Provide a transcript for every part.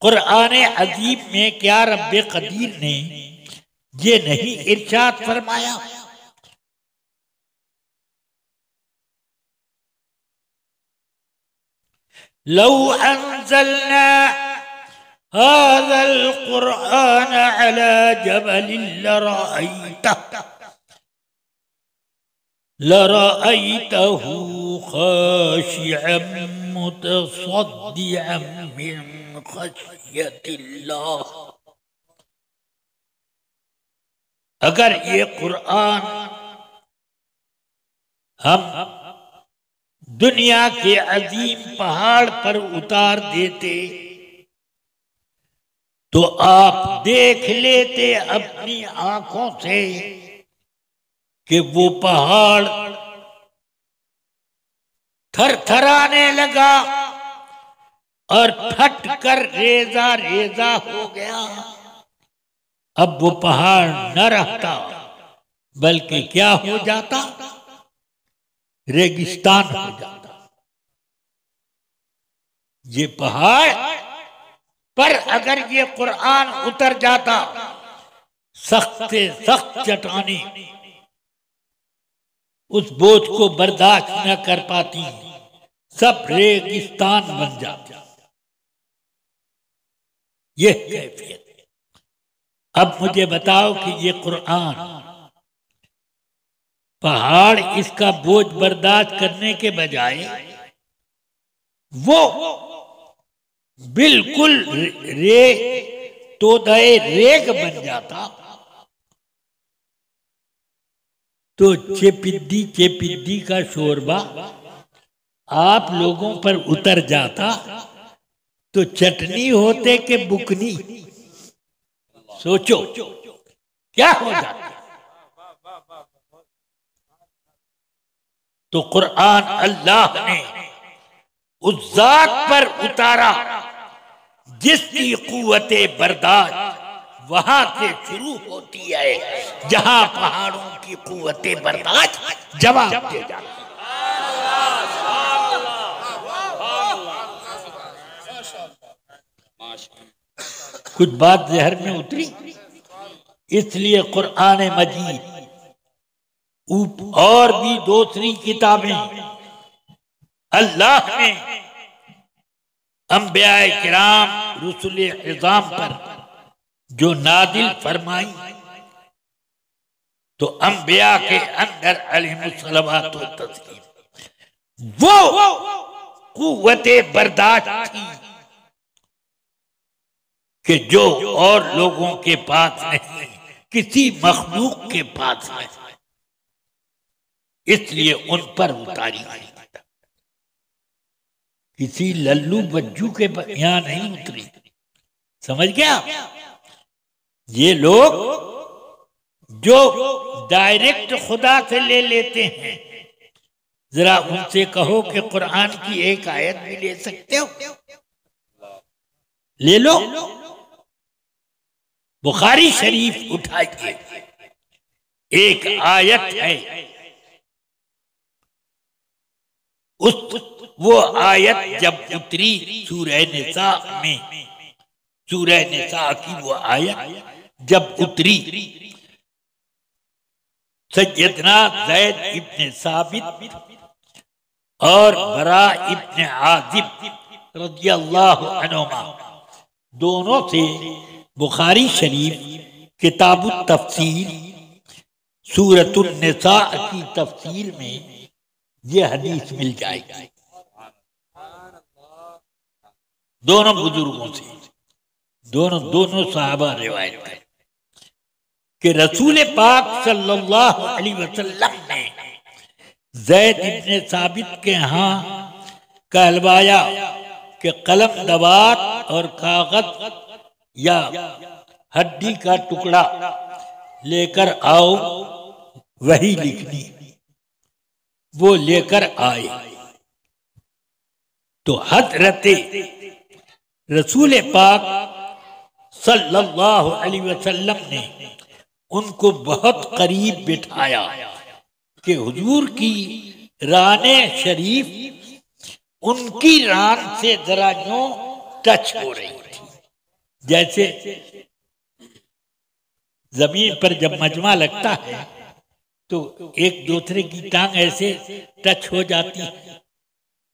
कुरान अजीब में क्या रब्बे कदीर ने ये नहीं इरशाद फरमाया, लौ अंज़लना हाज़ल कुरआन अला जबलिन लरअयतहु खाशिअन मुतसद्दिअन मिन खश्यतिल्लाह। अगर ये कुरान हम दुनिया के अजीम पहाड़ पर उतार देते तो आप देख लेते अपनी आंखों से कि वो पहाड़ थरथराने लगा और फट कर रेजा रेजा हो गया। अब वो पहाड़ न रहता बल्कि क्या हो जाता, रेगिस्तान हो जाता। ये पहाड़ पर अगर ये कुरान उतर जाता, सख्त से सख्त चट्टाने उस बोझ को बर्दाश्त न कर पाती, सब रेगिस्तान बन जाता। ये कैफियत। अब मुझे बताओ कि ये कुरान पहाड़ इसका बोझ बर्दाश्त करने के बजाय वो बिल्कुल रेग बन जाता तो चेपिद्दी चेपिद्दी का शोरबा आप लोगों पर उतर जाता तो चटनी होते के बुकनी, सोचो क्या हो जाता। तो कुरान अल्लाह ने उस जात पर उतारा जिसकी कुव्वते बर्दाश्त वहां से शुरू होती है जहां पहाड़ों की कुव्वते बर्दाश्त जवाब दे जाती। कुछ बात जहर में उतरी, इसलिए कुरान मजीद और भी दूसरी किताबें अल्लाह ने अंबियाए किराम रुसुले इज़ाम पर जो नादिल फरमाई तो अंबिया के अंदर अलैहिमुस्सलातो तस्लीम वो कुव्वते बर्दाश्त थी कि जो और लोगों के पास नहीं, किसी मखलूक के पास नहीं, इसलिए उन पर उतारी गई। किसी लल्लू बज्जू के यहां नहीं उतरी, समझ गया। ये लोग जो डायरेक्ट खुदा से ले लेते हैं, जरा उनसे कहो कि कुरान की एक आयत भी ले सकते हो, ले लो। बुखारी शरीफ उठाइए, एक आयत है, वो आयत जब उतरी सूरह निसा में, सूरह निसा की वो आयत जब उतरी, सैयदना ज़ैद इब्न साबित और बरा इब्न आज़िब रज़ियल्लाहु अन्हुमा दोनों से बुखारी शरीफ किताबुत तफसीर सूरतुन निसा की तफसीर में ये हदीस मिल जाएगी। दोनों बुजुर्गों से, दोनों साहबा रिवायत है कि रसूल पाक सल्लल्लाहु अलैहि वसल्लम ने ज़ैद इब्न साबित के यहाँ कहलवाया कि कलम दवात और कागज या हड्डी का टुकड़ा लेकर आओ, वही लिखनी। वो लेकर आए तो हज़रते रसूल पाक सल्लल्लाहु अलैहि वसल्लम ने उनको बहुत करीब बिठाया कि हुजूर की राने शरीफ उनकी रान से जरा यूं टच हो रही थी। जैसे जमीन पर जब मजमा लगता है तो एक दूसरे की टांग ऐसे टच हो जाती है,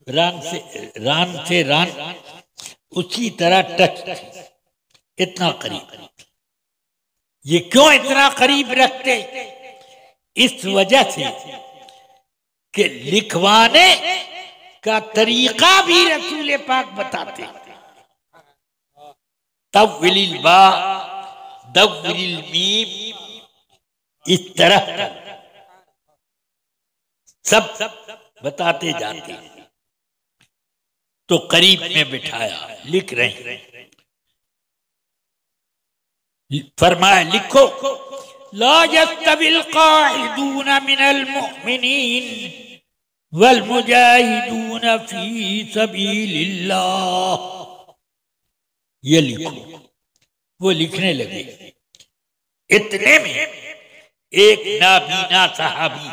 रान से रान, उसी तरह टच, इतना करीब। ये क्यों इतना करीब रखते? इस वजह से कि लिखवाने का तरीका भी रसूल पाक बताते। तव्विलिल बा दव्विलिल मीम, इस तरह सब बताते जाते। तो करीब में बिठाया, लिख रहे हैं, फरमाया लिखो, ला यस्तविल काइदून मिनल मुमिनीन वल मुजाहिदून फी सबीलिल्लाह। ये लिखो। वो लिखने लगे। इतने में एक नाबीना सहाबी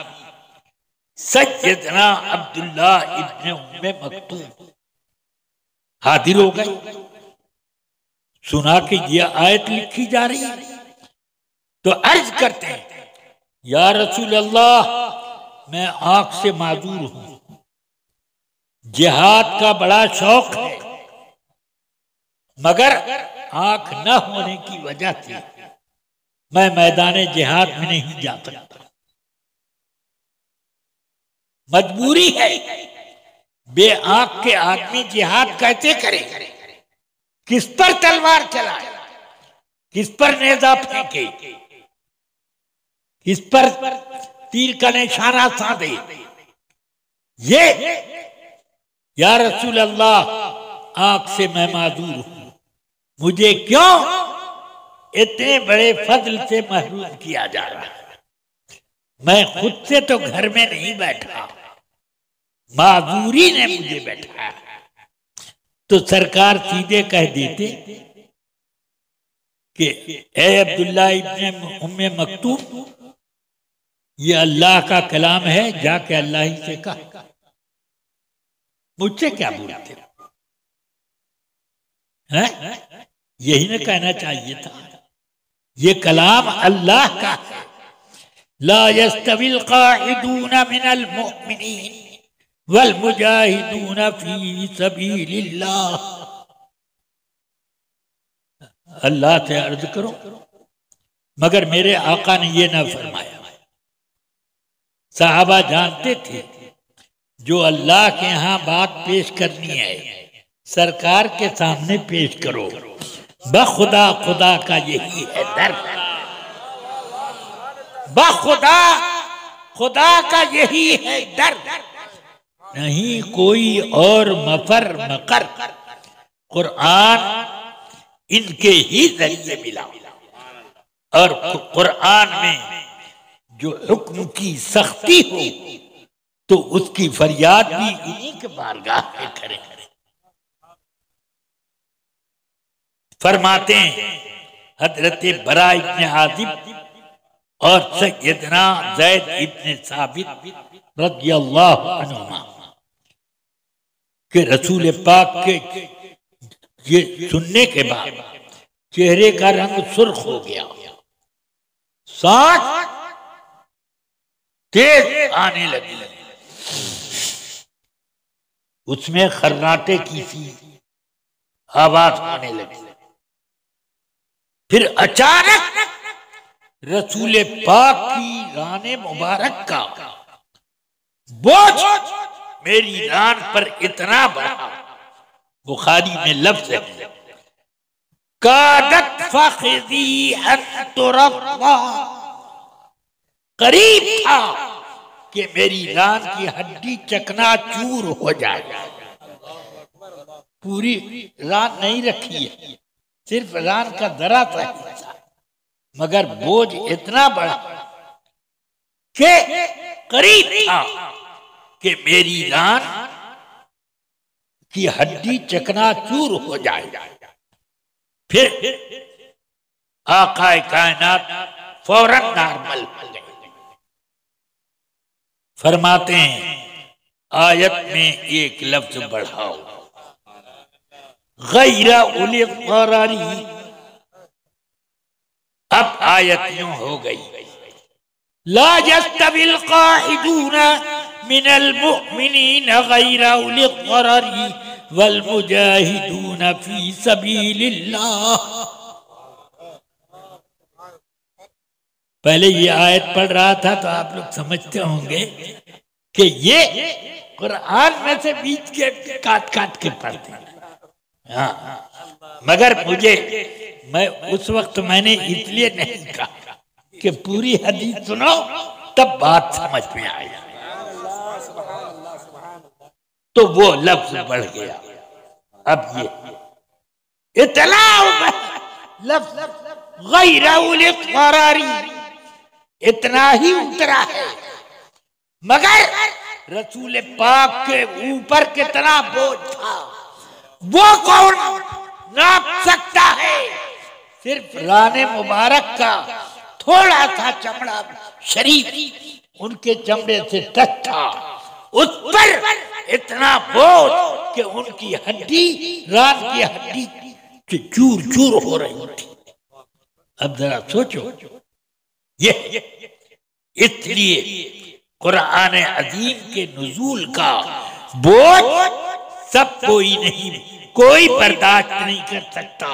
सैयदना अब्दुल्ला इब्ने उम्मे मक्तूम हाजिर हो गए। सुना कि यह आयत लिखी जा रही है तो अर्ज करते हैं, या रसूल अल्लाह, मैं आंख से माजूर हूं, जिहाद का बड़ा शौक है, मगर आंख न होने की वजह से मैं मैदान जिहाद में नहीं जा सकता। मजबूरी है। बे आंख के आदमी जिहाद कैसे करे? किस पर तलवार चलाए, किस पर नेजा फेंके, किस पर तीर का निशाना साधे? ये या रसूल अल्लाह, आंख से मैं माजूर हूं, मुझे क्यों इतने बड़े फजल से महरूम किया जा रहा है? मैं खुद से तो घर में नहीं बैठा, माजूरी ने मुझे बैठाया। तो सरकार सीधे कह देते कि ए अब्दुल्ला इब्ने उम्मे मक्तूम, ये अल्लाह का कलाम है, जाके अल्लाह ही से कहा, मुझसे क्या बोलते हैं? यही ना कहना चाहिए था। ये कलाम अल्लाह का है। ला यस्तविल काइदून मिनल मुमिनीन वल मुजाहिदून फी सबीलिल्लाह। अल्लाह से अर्ज करो, मगर मेरे आका ने ये ना फरमाया। साहबा जानते थे जो अल्लाह के यहाँ बात पेश करनी है सरकार के सामने पेश करो। बखुदा खुदा का यही है दर, बखुदा खुदा का यही है दर, नहीं कोई और मफर मकर। कुरान इनके ही जरिए मिला और कुरान में जो हुक्म की सख्ती हो तो उसकी फरियाद भी इन्हीं के बारगाह में करें। फरमाते हैं हजरत बरा इब्ने आजिब और सैयदना ज़ैद इब्ने साबित रज़ियल्लाहु अन्हुमा के रसूल पाक के ये सुनने के बाद चेहरे का रंग सुर्ख हो गया, सांस तेज आने लगी, उसमें खर्राटे की सी आवाज आने लगी। फिर अचानक रसूल पाक की राने मुबारक का बोझ मेरी रान पर इतना बढ़ा, बुखारी में लफ्ज है, कादत फखदी अन तुरफ़ा, करीब था कि मेरी रान की हड्डी चकनाचूर हो जाए। पूरी रान नहीं रखी है, सिर्फ रान का जरा सा हिस्सा, मगर बोझ इतना बड़ा कि करीब था कि मेरी रान की हड्डी चकनाचूर हो जाए। फिर आकाए कायनात फौरन नॉर्मल हो गए। फरमाते हैं आयत में एक लफ्ज बढ़ाओ, गैरा उलिल ज़रारी आयत यूं हो गई, ला यस्तविल काइदून मिनल मुमिनीन गैरा उलिल ज़ररी वल मुजाहिदून फी सबीलिल्लाह। पहले ये आयत पढ़ रहा था तो आप लोग समझते होंगे कि ये कुरान में से बीच के काट काट के पढ़ते हैं। हाँ, मगर मैं उस वक्त मैंने इसलिए नहीं कहा कि पूरी हदीस सुनो तब बात समझ में आएगी, तो वो लफ्ज बढ़ गया। अब ये इतना लफ्ज गैरा उलिल ज़ररी इतना ही उतरा है, मगर रसूल पाक के ऊपर कितना बोझ था वो कौन नाप सकता है। सिर्फ राने मुबारक का थोड़ा सा चमड़ा शरीफ उनके चमड़े से टच था, उस पर इतना बोझ कि उनकी हड्डी रान की हड्डी चूर चूर हो रही थी। अब जरा सोचो, ये इसलिए कुरान अजीम के नुज़ूल का बोझ सब कोई बर्दाश्त नहीं कर सकता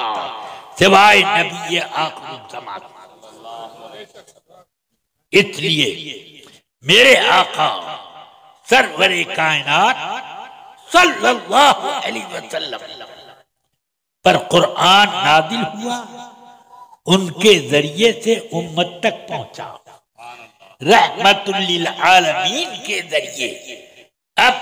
सिवाय नबी आखिर ज़मान। इसलिए मेरे आका सरवरे कायनात सल्लल्लाहु अलैहि वसल्लम पर कुरान नादिल हुआ, उनके जरिए से उम्मत तक पहुंचा, रहमतुल लिल आलमीन के जरिए। अब